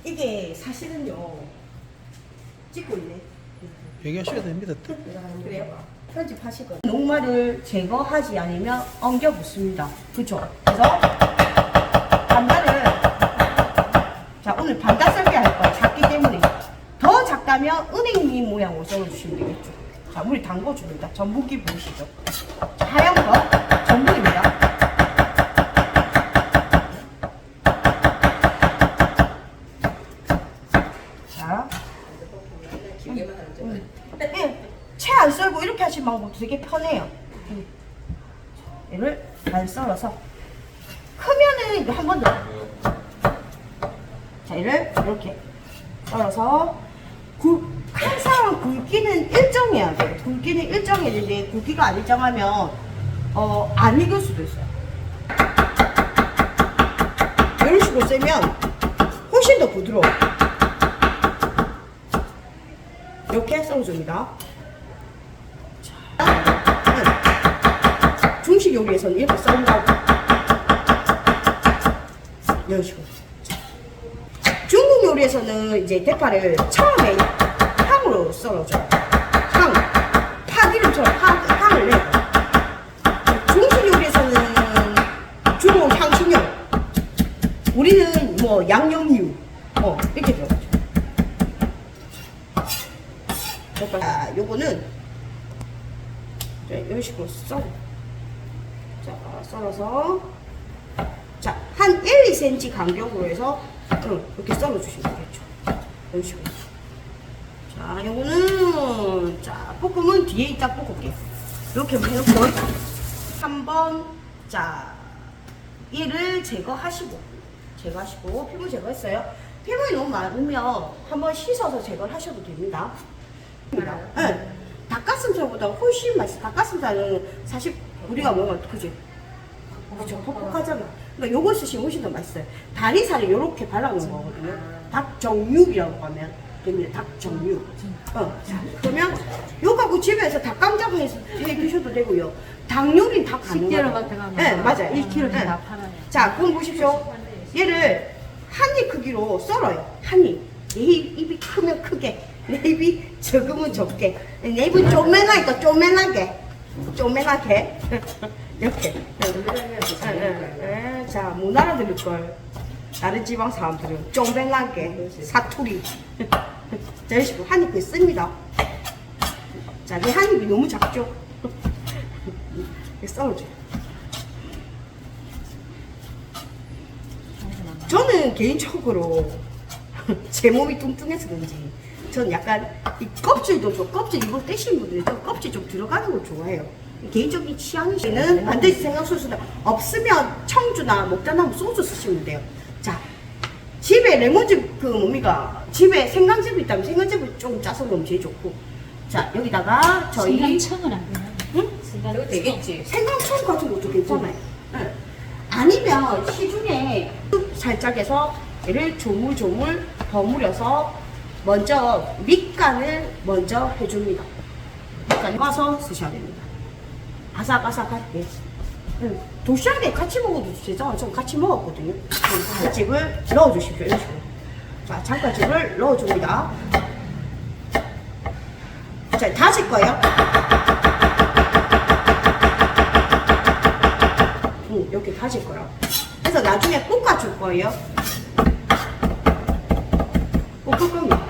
이게 사실은요. 찍고 있네. 얘기하셔야 됩니다. 그래요? 편집하시고 녹말을 제거하지 않으면 엉겨 붙습니다. 그쵸? 그래서 반달을 자 오늘 반달 썰기 할 거예요. 작기 때문에 더 작다면 은행잎 모양으로 썰어주시면 되겠죠. 자 물이 담궈줍니다. 전분기 보이시죠? 자, 하얀 거 전분입니다. 자 채 안 썰고 이렇게 하시는 방법도 되게 편해요. 얘를 잘 썰어서 크면은 한 번 더. 자, 얘를 이렇게 썰어서 항상 굵기는 일정해야 돼요. 굵기는 일정해야 되는데 굵기가 안 일정하면 안 익을 수도 있어요. 이런 식으로 썰면 훨씬 더 부드러워요. 이렇게 썰어줍니다. 중식 요리에서는 이렇게 썰는다고. 이런 식으로. 중국 요리에서는 이제 대파를 처음에 향으로 썰어줘요. 향. 파기름처럼 향을 내요. 중식 요리에서는 중국 향신료. 우리는 뭐 양념류. 이렇게 들어가죠. 자, 요거는 이런 식으로 썰어. 자, 썰어서 자, 한 1, 2cm 간격으로 해서 이렇게 썰어 주시면 되겠죠. 이런 식으로. 자, 요거는 자, 볶음은 뒤에 이따 볶을게요. 이렇게 해놓고 한번 자, 얘를 제거하시고 피부 제거했어요. 피부에 너무 많으면 한번 씻어서 제거를 하셔도 됩니다. 네. 닭가슴살보다 훨씬 맛있어. 닭가슴살은 사실 우리가 먹으면 그지? 그죠? 퍽퍽하잖아. 그러니까 요거 쓰시면 훨씬 더 맛있어요. 다리살을 요렇게 발라놓은 거거든요. 닭정육이라고 하면 됩니다. 닭정육. 자, 그러면 요거 갖고 집에서 닭강정 해서 해 드셔도 되고요. 닭 요리는 다 가능해요. 네, 맞아요. 1kg 네. 다 팔아요. 자, 그럼 보십시오. 얘를 한 입 크기로 썰어요. 한 입. 내 입이 크면 크게. 내 입이 적으면 적게. 내 입은 쪼매나니까 쪼매나게. 이렇게. 자, 못 알아들을걸. 다른 지방 사람들은 쪼매나게. 사투리. 자, 이런 식으로 한 입 씁니다. 자, 내 한 입이 너무 작죠? 이렇게 썰어줘요. 저는 개인적으로 제 몸이 뚱뚱해서 그런지 전 약간 이 껍질도 좀 껍질 입으로 떼시는 분들도 껍질 좀 들어가는 걸 좋아해요. 개인적인 취향이시는 반드시 생강소스는 없으면 청주나 목단나무 소주 쓰시면 돼요. 자, 집에 레몬즙 그 뭡니까? 집에 생강즙이 있다면 생강즙을 좀 짜서 넣으면 제일 좋고. 자, 여기다가 저희 생강청은 안 되나요? 응? 생강청. 되겠지. 생강청 같은 것도 괜찮아요. 응. 아니면 시중에 살짝 해서 얘를 조물조물 버무려서 먼저 밑간을 먼저 해줍니다. 밑간 와서 쓰셔야 됩니다. 아삭아삭하게. 도시락에 같이 먹어도 되잖아. 전 같이 먹었거든요. 장가집을 넣어주십시오. 이런 식으로. 자, 장가집을 넣어줍니다. 자, 다질 거예요. 이렇게 다질 거예요. 그래서 나중에 볶아줄 거예요. 볶을 겁니다.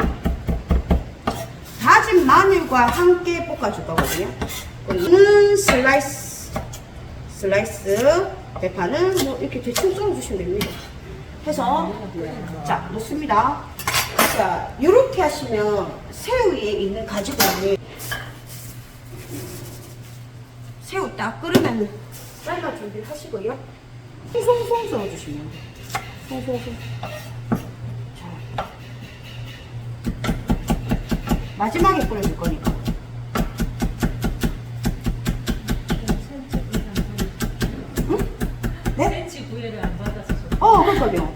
다진 마늘과 함께 볶아줄 거거든요. 이거는 슬라이스 대파는 뭐 이렇게 대충 썰어주시면 됩니다. 해서 자 넣습니다. 자 이렇게 하시면 새우 위에 있는 가지고는 새우 딱 끓으면 삶아 준비를 하시고요. 송송송 썰어주시면 돼요. 송송송. 자 마지막에 끓여줄 거니까. 네? 센치 구애를 안 받아서 좀. 그러니까요.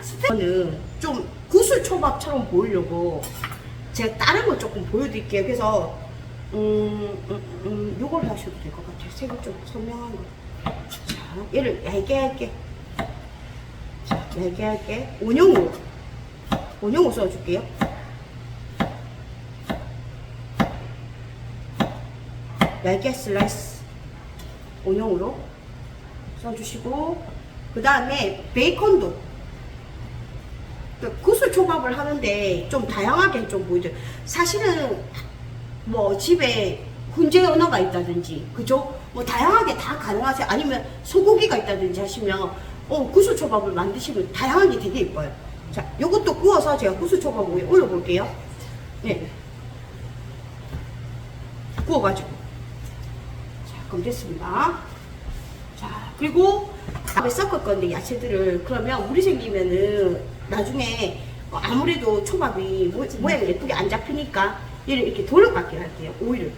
스테이크는 좀 구슬초밥처럼 보이려고 제가 다른 거 조금 보여드릴게요. 그래서 요걸 하셔도 될 것 같아요. 색을 좀 선명한 거. 자, 얘를 얇게 얇게. 자, 얇게 얇게 원형으로 원형으로 썰어줄게요. 얇게 슬라이스 원형으로 써주시고, 그 다음에 베이컨도 구슬초밥을 하는데 좀 다양하게 좀 보이죠. 사실은 뭐 집에 훈제 연어가 있다든지, 그죠? 뭐 다양하게 다 가능하세요. 아니면 소고기가 있다든지 하시면 구슬초밥을 만드시면 다양하게 되게 예뻐요. 자, 요것도 구워서 제가 구슬초밥 위에 올려볼게요. 네. 구워가지고. 자, 그럼 됐습니다. 자, 그리고 앞에 섞을 건데 야채들을, 그러면 물이 생기면은 나중에 아무래도 초밥이 모양이 예쁘게 안 잡히니까 얘를 이렇게 돌려깎기 할게요. 오이를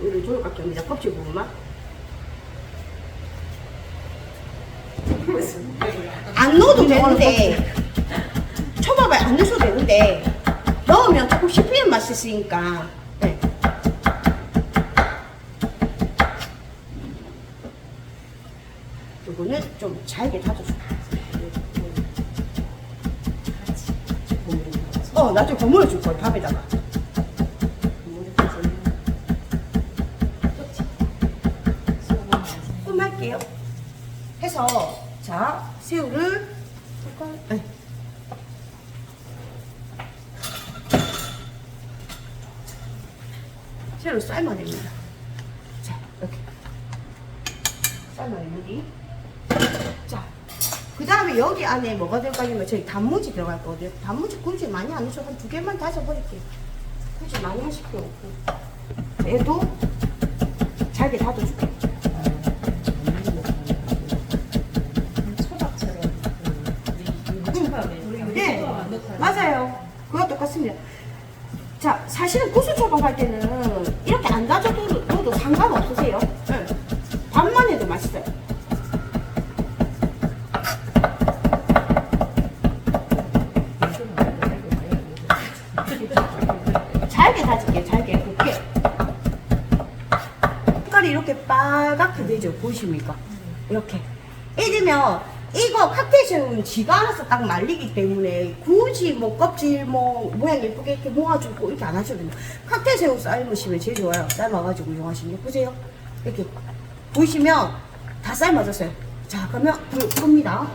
돌려깎기 합니다. 껍질 부분만. 안 넣어도 되는데, 초밥에 안 넣어도 되는데 넣으면 조금 씹히는 맛이 있으니까. 네. 이거는 좀 잘게 다져줄게요. 나중에 버무려 줄 거예요, 밥에다가. 좀 할게요. 해서, 자, 새우를, 네. 새우를 삶아냅니다. 자, 이렇게. 삶아냅니다. 자, 그 다음에 여기 안에 뭐가 들어가냐면 저희 단무지 들어갈 거거든요. 단무지 굳이 많이 안 넣죠. 한 2개만 다져버릴게요. 굳이 많이 하실 필요 없고. 얘도 잘게 다져줄게요. 네, 맞아요. 그거 똑같습니다. 자, 사실은 구슬초밥 할 때는 이렇게 안 다져도 상관없으세요. 네. 밥만 해도 맛있어요. 잘게 다질게요. 잘게 곱게. 색깔이 이렇게 빨갛게 되죠. 보이십니까? 이렇게. 이러면 이거 칵테일 새우는 지가 알아서 딱 말리기 때문에 굳이 뭐 껍질 뭐 모양 예쁘게 이렇게 모아주고 이렇게 안 하셔도 돼요. 칵테일 새우 삶으시면 제일 좋아요. 삶아가지고 이용하시는 거 보세요. 이렇게 보이시면 다 삶아졌어요. 자, 그러면 불 끕니다.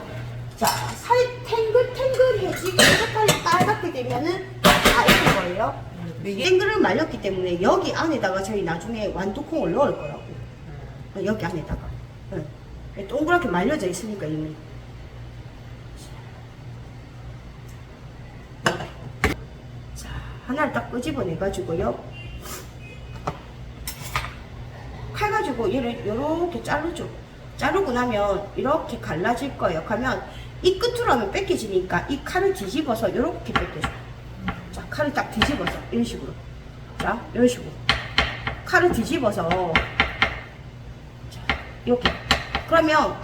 자, 살이 탱글탱글해지고 색깔이 빨갛게 되면은 다 익은 거예요. 탱글을 말렸기 때문에 여기 안에다가 저희 나중에 완두콩을 넣을 거라고. 여기 안에다가. 네. 동그랗게 말려져 있으니까 이미. 자, 하나를 딱 끄집어내 가지고요. 칼 가지고 얘를 이렇게 자르죠. 자르고 나면 이렇게 갈라질 거예요. 그러면 이 끝으로 하면 뺏겨지니까 이 칼을 뒤집어서 이렇게 뺏겨줘요. 자, 칼을 딱 뒤집어서 이런 식으로. 자, 이런 식으로. 칼을 뒤집어서 자, 이렇게. 그러면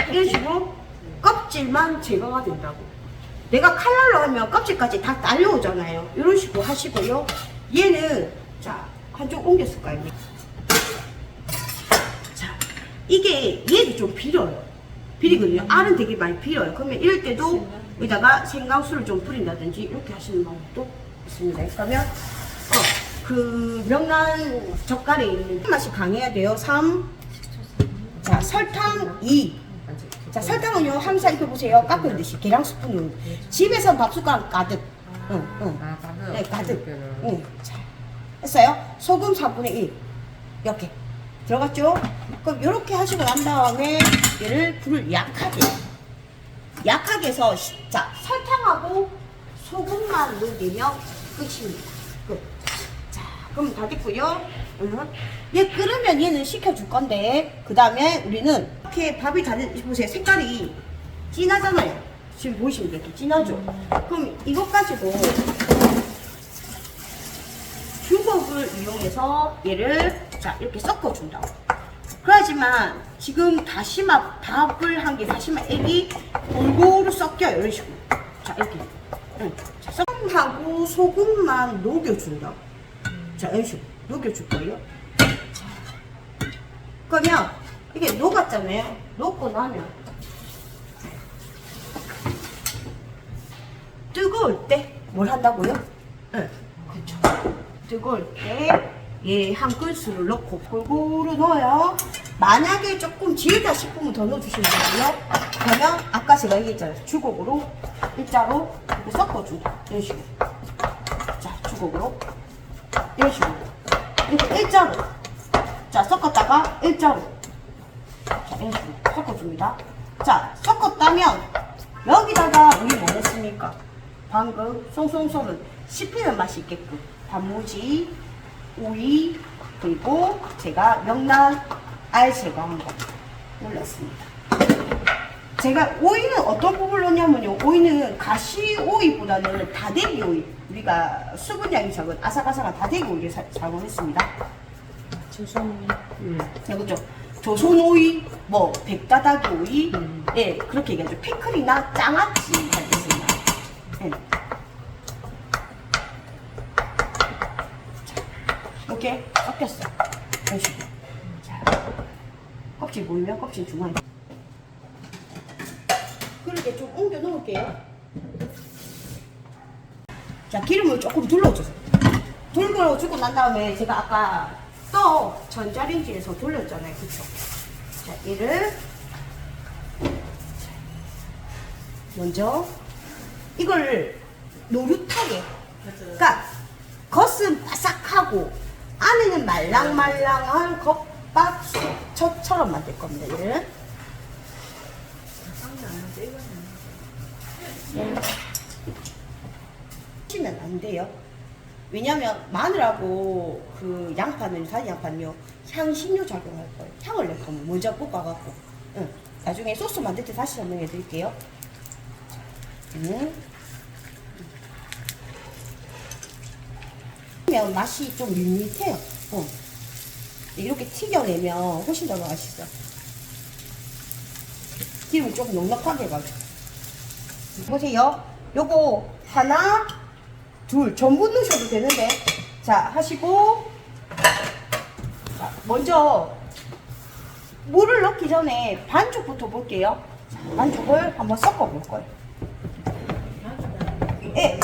이런 식으로 껍질만 제거가 된다고. 내가 칼날로 하면 껍질까지 다 딸려오잖아요. 이런 식으로 하시고요. 얘는 자, 한쪽 옮겼을까요? 자, 이게 얘도 좀 비려요. 비리거든요. 알은 되게 많이 비려요. 그러면 이럴 때도 여기다가 생강수를 좀 뿌린다든지 이렇게 하시는 방법도 있습니다. 그러면 그 명란 젓갈에 있는 맛이 강해야 돼요. 3. 자, 설탕 2. 자, 설탕은요 항상 이렇게 보세요. 깎은 듯이 계량 스푼으로. 집에서 밥숟가락 가득. 네, 가득. 자, 했어요. 소금 4분의 1. 이렇게 들어갔죠? 그럼 이렇게 하시고 난 다음에 얘를 불을 약하게 해서, 자, 설탕하고 소금만 넣으면 끝입니다. 끝. 자, 그럼 다 됐고요. 얘 끓으면 얘는 식혀줄 건데, 그 다음에 우리는 이렇게 밥이 다 됐, 보세요. 색깔이 진하잖아요. 지금 보이시면 이렇게 진하죠? 그럼 이것 가지고 주걱을 이용해서 얘를 자 이렇게 섞어준다고. 그러지만 지금 다시마 밥을 한 게 다시마 액이 골고루 섞여요. 이런 식으로. 자 이렇게. 자, 섞하고 소금만 녹여준다고. 자 이런 식으로 녹여줄 거예요. 자, 그러면 이게 녹았잖아요. 녹고 나면 뜨거울 때 뭘 한다고요? 응, 그렇죠. 뜨거울 때 예, 한 큰술을 넣고 골고루 넣어요. 만약에 조금 질다 싶으면 더 넣어주시면 되고요. 그러면 아까 제가 얘기했잖아요. 주걱으로 일자로 이렇게 섞어준다. 이런 식으로. 자, 주걱으로 이런 식으로 이렇게 일자로. 자, 섞었다가 일자로. 자, 이런 식으로 섞어줍니다. 자, 섞었다면 여기다가 우리 뭐 했습니까? 방금 송송 썰은 씹히는 맛이 있게끔 단무지, 오이, 그리고 제가 명란 알 제거한 거 올렸습니다. 제가 오이는 어떤 부분을 넣냐면요. 오이는 가시 오이보다는 다대기 오이, 우리가 수분량이 적은 아삭아삭한 다대기 오이를 사용했습니다. 조선이. 네, 그죠. 조선 오이, 뭐 백다다기 오이, 예, 그렇게 얘기하죠. 피클이나 장아찌 할 때 쓰는 거. 예. 이렇게 섞였어. 이런 식으로. 자, 껍질 보이면 껍질 중간에. 그렇게 좀 옮겨 놓을게요. 자, 기름을 조금 둘러주세요. 둘러주고 난 다음에 제가 아까 떡 전자레인지에서 돌렸잖아요. 그쵸? 자, 얘를 먼저 이걸 노릇하게, 그러니까 겉은 바삭하고 안에는 말랑말랑한 겉밥솥처럼 만들 겁니다. 얘를 치면 안 돼요. 왜냐면 마늘하고 그 양파는, 다진 양파는요, 향신료 작용할 거예요. 향을 낼 거면 먼저 볶아갖고. 응. 나중에 소스 만들 때 다시 설명해 드릴게요. 면 맛이 좀 밋밋해요. 이렇게 튀겨내면 훨씬 더 맛있어. 기름을 조금 넉넉하게 해가지고. 보세요. 요거 하나, 둘 전부 넣으셔도 되는데, 자, 하시고, 자, 먼저 물을 넣기 전에 반죽부터 볼게요. 자, 반죽을 한번 섞어 볼 거예요. 네,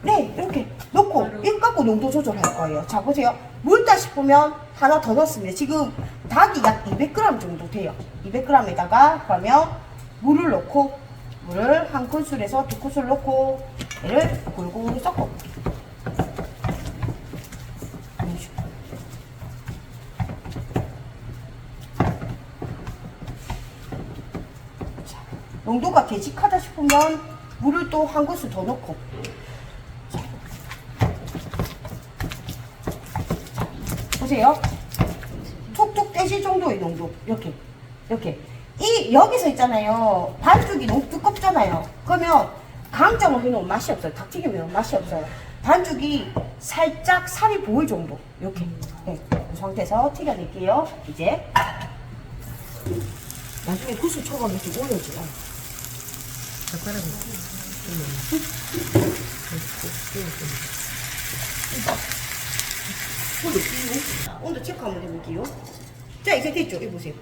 네, 이렇게 넣고 일 갖고 농도 조절할 거예요. 자, 보세요. 묽다 싶으면 하나 더 넣습니다. 지금 닭이 약 200g 정도 돼요. 200g에다가 그러면 물을 넣고, 물을 한 큰술에서 두 큰술 넣고 얘를 골고루 섞어볼게요. 자, 농도가 되직하다 싶으면 물을 또 한 큰술 더 넣고. 자, 보세요. 툭툭 떼질 정도의 농도. 이렇게. 여기서 있잖아요. 반죽이 너무 두껍잖아요. 그러면 강정을 해놓으면 맛이 없어요. 닭튀김은 맛이 없어요. 반죽이 살짝 살이 보일 정도. 이렇게. 네. 이 상태에서 튀겨낼게요. 이제. 나중에 구슬 초밥 이렇게 올려줘요. 온도 체크 한번 해볼게요. 자, 이제 됐죠? 이거 보세요.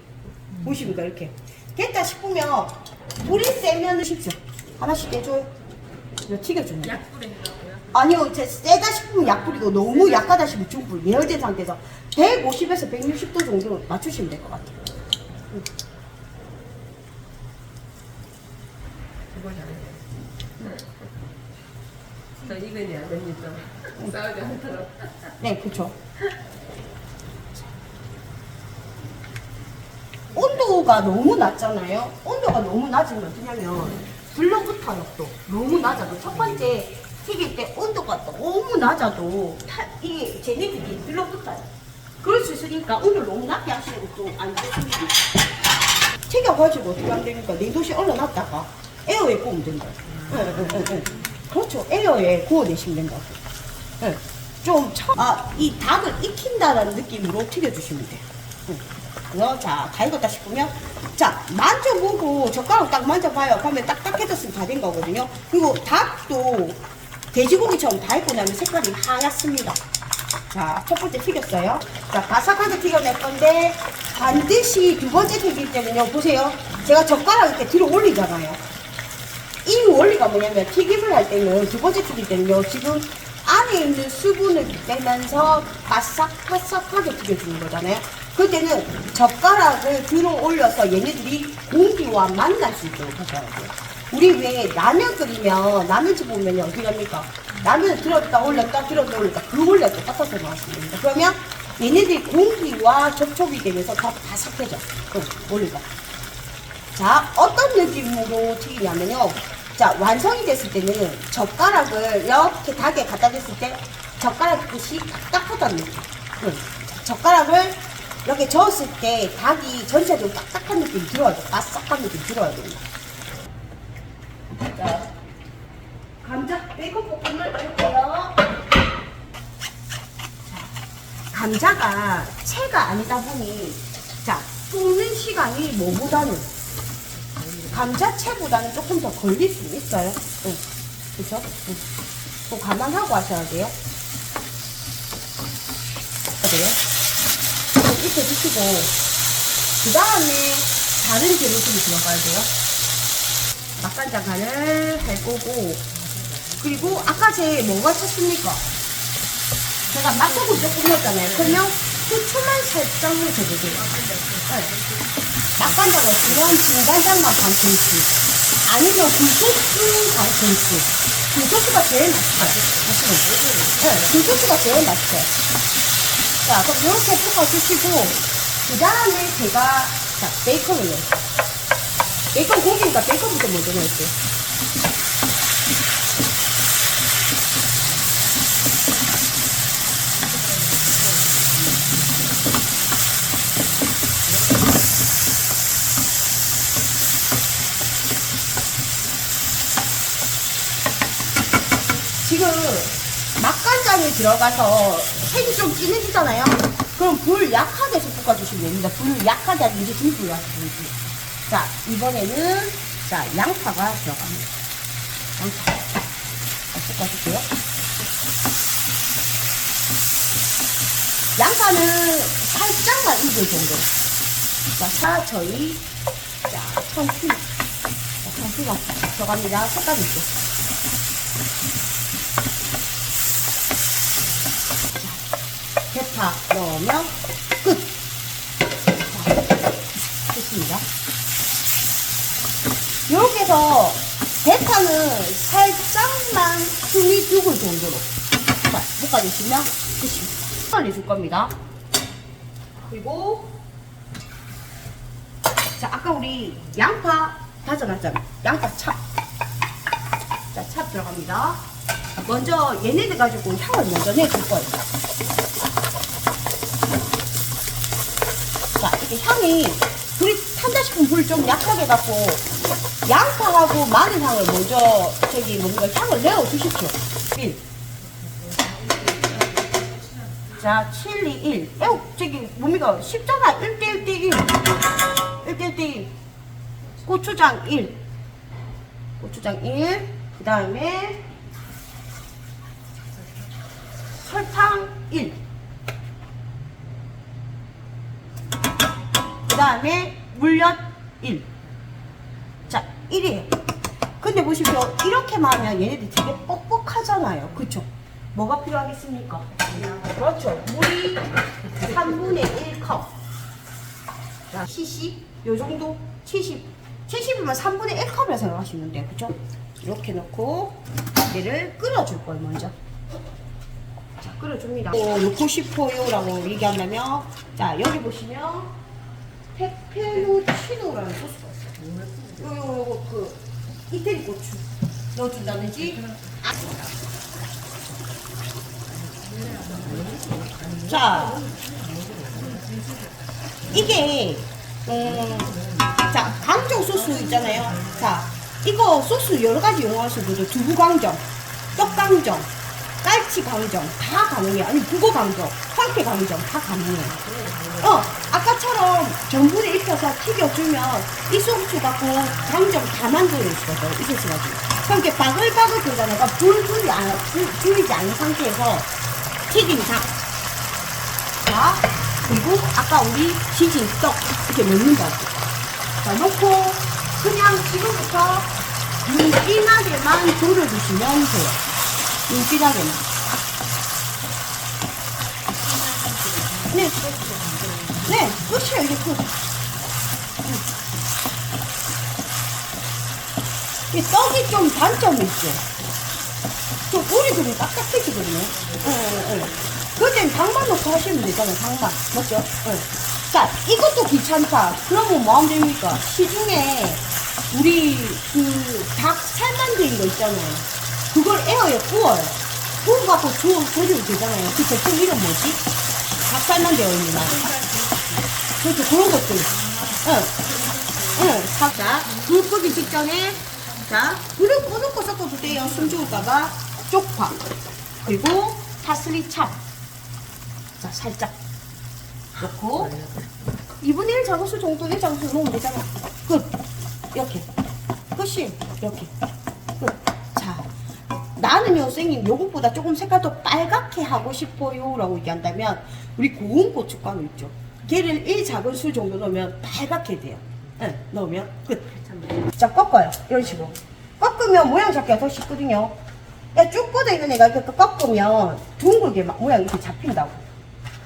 보십니까? 이렇게. 됐다 싶으면, 불이 세면 십시오. 하나씩 떼줘요. 이거 튀겨줍니다. 약불에 해라고요? 아니요, 세다 싶으면 약불이고, 너무 약하다 싶으면 중불. 예열된 상태에서 150에서 160도 정도 맞추시면 될 것 같아요. 저 이건이 안 됩니다. 싸우지 않도록. 네, 그쵸. 온도가 너무 낮잖아요. 온도가 너무 낮으면 어떠냐면 불러붙어요. 또 너무 낮아도 첫 번째 튀길 때 온도가 너무 낮아도 이게 제네들이 불러붙어요. 그럴 수 있으니까 온도를 너무 낮게 하시는 것도 안 좋습니다. 튀겨가지고 어떻게 하면 됩니까? 냉동실에 얼려놨다가 에어에 구우면 된다. 그렇죠. 에어에 구워내시면 된다고. 이 닭을 익힌다라는 느낌으로 튀겨주시면 돼요. 자, 다 익었다 싶으면, 자, 만져보고 젓가락 딱 만져봐요. 그러면 딱딱해졌으면 다 된 거거든요. 그리고 닭도 돼지고기처럼 다 익고 나면 색깔이 하얗습니다. 자, 첫 번째 튀겼어요. 자, 바삭하게 튀겨낼 건데, 반드시 두 번째 튀길 때는요, 보세요. 제가 젓가락 이렇게 들어 올리잖아요. 이 원리가 뭐냐면 튀김을 할 때는 두 번째 튀길 때는요 지금 안에 있는 수분을 빼면서 바삭바삭하게 튀겨주는 거잖아요. 그때는 젓가락을 들어 올려서 얘네들이 공기와 만날 수 있도록 하셔야 돼요. 우리 왜 라면 끓이면 라면집 보면요 어떻게 합니까? 라면을 들었다 올렸다 들었다 올렸다 그 원리가 똑같아서 나왔습니다. 그러면 얘네들이 공기와 접촉이 되면서 더 바삭해져. 그 원리가. 자, 어떤 느낌으로 튀기냐면요. 자, 완성이 됐을 때는 젓가락을 이렇게 닭에 갖다 댔을 때 젓가락 끝이 딱딱하다는 느낌. 젓가락을 이렇게 저었을 때 닭이 전체적으로 딱딱한 느낌이 들어야 돼. 바삭한 느낌이 들어야 됩니다. 자, 감자 베이컨 볶음을 넣을게요. 감자가 채가 아니다 보니 자, 볶는 시간이 뭐보다는 감자채보다는 조금 더 걸릴 수 있어요. 그쵸? 또 감안하고 하셔야 돼요. 익혀주시고 그 다음에 다른 재료들이 들어가야 돼요. 맛간장 간을 할 거고 그리고 아까 제 뭐가 쳤습니까? 제가 맛소금 조금 넣었잖아요. 그러면 후추만 살짝 넣어줘도 맛간장 없으면 진간장만 반 큰씩 아니면 굴소스 반 큰씩 굴소스가 제일 맛있어요. 네, 굴소스가 제일 맛있어요. 자, 그럼 이렇게 볶아주시고 그 다음에 제가 자, 베이컨을 넣을게요. 베이컨 고기니까 베이컨부터 먼저 넣을게요. 지금 맛간장이 들어가서 색이 좀 진해지잖아요. 그럼 불 약하게 해서 볶아주시면 됩니다. 불 약하게 하면 이제 불 약하게. 자, 이번에는 자 양파가 들어갑니다. 양파 볶아줄게요. 양파는 살짝만 익을 정도로. 자, 저희 자 청피 청피가 들어갑니다. 색깔이 있죠. 대파 넣으면 끝. 자, 됐습니다. 이렇게 해서 대파는 살짝만 숨이 죽을 정도로 자, 볶아주시면 끝입니다. 올려줄 겁니다. 그리고 자, 아까 우리 양파 다져놨잖아요. 양파 찹. 자, 찹 들어갑니다. 먼저 얘네들 가지고 향을 먼저 내줄 거예요. 자, 이렇게 향이 불이 탄다 싶으면 불 좀 약하게 갖고 양파하고 마늘 향을 먼저 저기 뭔가 향을 내어 주십시오. 1. 자, 칠리 1. 저기 뭡니까? 쉽잖아. 1대1대1. 1대1대1. 고추장 1. 고추장 1. 그 다음에 설탕 1. 그 다음에 물엿 1. 자, 1이에요. 근데 보십시오. 이렇게만 하면 얘네들 되게 뻑뻑하잖아요. 그쵸? 뭐가 필요하겠습니까? 그렇죠. 물이 3분의 1컵. 자, 70. 요 정도? 70. 70이면 3분의 1컵이라 생각하시면 돼요. 그쵸? 이렇게 넣고 얘를 끓여줄 거예요, 먼저. 자, 끓여줍니다. 넣고 싶어요라고 얘기한다면, 자, 여기 보시면 페페로치노라는 소스가 있어요. 요거 그 이태리 고추 넣어준다든지. 자, 이게 자, 강정 소스 있잖아요. 자, 이거 소스 여러 가지 이용하셔도 두부 강정, 떡 강정, 깔치 강정 다 가능해요. 아니 북어 강정, 황태 강정 다 가능해요. 아까처럼 전분에 익혀서 튀겨주면 이 소스 갖고 강정 다 만들어낼 수가 있어요. 이 소스 가지고. 그럼 이렇게 바글바글 되잖아요. 불 줄이지 않은 상태에서 튀긴 닭. 자, 그리고 아까 우리 지진 떡 이렇게 넣는다고. 자, 넣고 그냥 지금부터 진하게만 졸여주시면 돼요. 진하게만. 네. 네, 끝이에요, 이게 끝. 이 떡이 좀 단점이 있죠. 좀 우리들은 딱딱해지거든요. 그땐 당만 넣고 하시면 되잖아요, 당만. 맞죠? 자, 이것도 귀찮다. 그러면 뭐 하면 됩니까? 시중에 우리 그 닭 살만 되는 거 있잖아요. 그걸 에어에 구워요. 구워갖고 조리면 되잖아요. 그 제품 이름 뭐지? 닭살만 되어 있는 말. 그렇죠. 그런 것들. 자, 불 끄기 직전에, 자, 불을 꺼놓고 섞어도 돼요. 숨 죽을까봐. 쪽파. 그리고 파슬리 찹. 자, 살짝 넣고. 2분의 1 작업수 정도 1 작업수 넣으면 되잖아. 끝. 이렇게. 끝이. 이렇게. 끝. 자. 나는요, 선생님, 요것보다 조금 색깔 더 빨갛게 하고 싶어요. 라고 얘기한다면, 우리 고운 고춧가루 있죠. 걔를 1 작은술 정도 넣으면 빨갛게 돼요. 네, 넣으면 끝. 자, 꺾어요. 이런 식으로. 꺾으면 모양 잡기가 더 쉽거든요. 야, 쭉 뻗어 있는 애가 이렇게 꺾으면 둥글게 막 모양이 이렇게 잡힌다고.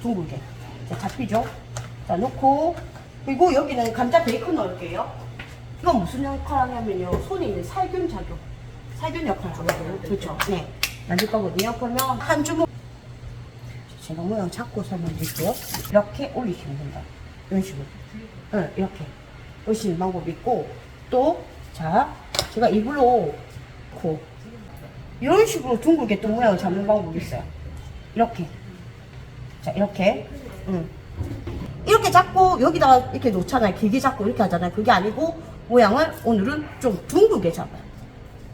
둥글게. 자, 잡히죠? 자, 넣고. 그리고 여기는 감자 베이컨 넣을게요. 이건 무슨 역할 하냐면요. 손에 있는 살균 작용. 살균 역할을 하거든요. 그렇죠. 네. 만들 거거든요. 그러면 한 주먹. 제가 모양 잡고 설명드릴게요. 이렇게 올리시면 된다. 이런 식으로. 네, 이렇게. 올리시는 방법이 있고, 또, 자, 제가 이불로 고 이런 식으로 둥글게 또 모양을 잡는 방법이 있어요. 이렇게. 자, 이렇게. 이렇게 잡고 여기다가 이렇게 놓잖아요. 길게 잡고 이렇게 하잖아요. 그게 아니고 모양을 오늘은 좀 둥글게 잡아요.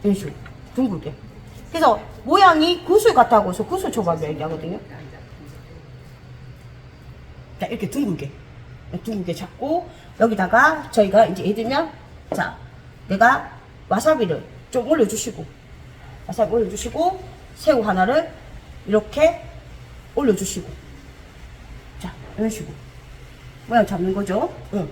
이런 식으로. 둥글게. 그래서 모양이 구슬 같다고 해서 구슬 초밥을 얘기하거든요. 자, 이렇게 둥글게. 둥글게 잡고 여기다가 저희가 이제 예를 들면 자, 내가 와사비를 좀 올려주시고 와사비 올려주시고 새우 하나를 이렇게 올려주시고 자, 이런 식으로 모양 잡는 거죠. 응.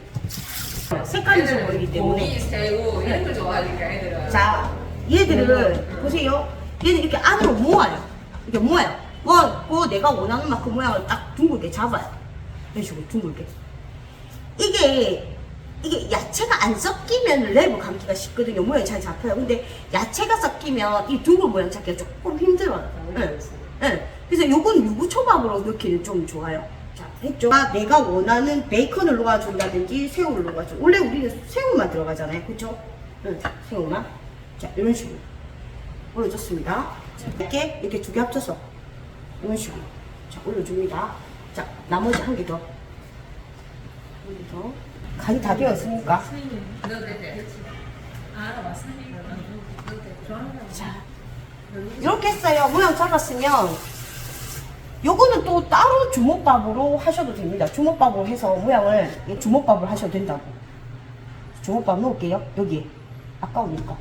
색깔이 좀 보이기 때문에 고기, 새우 이런 거 좋아하니까 애들은. 자, 얘들은 보세요. 얘는 이렇게 안으로 모아요. 이렇게 모아요. 모아고 내가 원하는 만큼 모양을 딱 둥글게 잡아요. 이런 식으로 둥글게. 이게 야채가 안 섞이면 내부 감기가 쉽거든요. 모양이 잘 잡혀요. 근데 야채가 섞이면 이 둥글 모양 잡기가 조금 힘들어요. 네. 네. 그래서 요건 유부초밥으로 넣기는 좀 좋아요. 자, 했죠? 내가 원하는 베이컨을 놓아준다든지 새우를 놓아줘. 원래 우리는 새우만 들어가잖아요. 그쵸? 응, 새우만. 자, 이런 식으로 올려줬습니다. 이렇게 두 개 합쳐서 이런 식으로 자, 올려줍니다. 자, 나머지 한 개 더. 한 개 더. 간이 다 되어 있으니까. 넣어도 돼. 자, 이렇게 했어요. 모양 잡았으면 요거는 또 따로 주먹밥으로 하셔도 됩니다. 주먹밥으로 해서 모양을 주먹밥으로 하셔도 된다고. 주먹밥 넣을게요. 여기 아까우니까.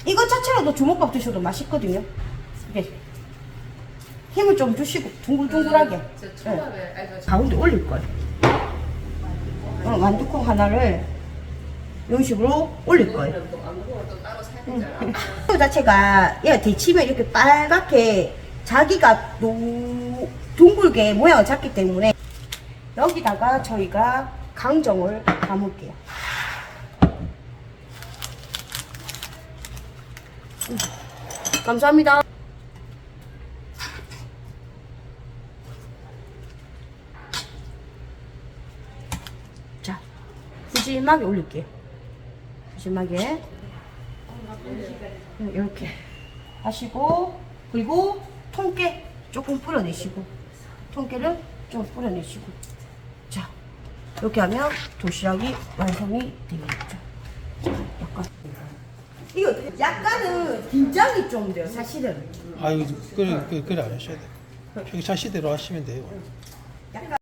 이거 자체로도 주먹밥 드셔도 맛있거든요. 이렇게 힘을 좀 주시고 둥글둥글하게 저 초밥에 아니, 저 가운데 올릴 거예요. 완두콩 하나를 이런 식으로 올릴 거예요. 안무가 또 따로 사야 되잖아. 그 자체가 얘가 데치면 이렇게 빨갛게 자기가 둥글게 모양을 잡기 때문에 여기다가 저희가 강정을 담을게요. 감사합니다. 자, 푸짐하게 올릴게요. 푸짐하게. 이렇게 하시고, 그리고 통깨 조금 뿌려내시고, 통깨를 좀 뿌려내시고. 자, 이렇게 하면 도시락이 완성이 되겠죠. 자, 약간. 이거 약간은 긴장이 좀 돼요, 사실은. 아유, 그래 안 하셔야 돼. 평상시대로 하시면 돼요. 약간.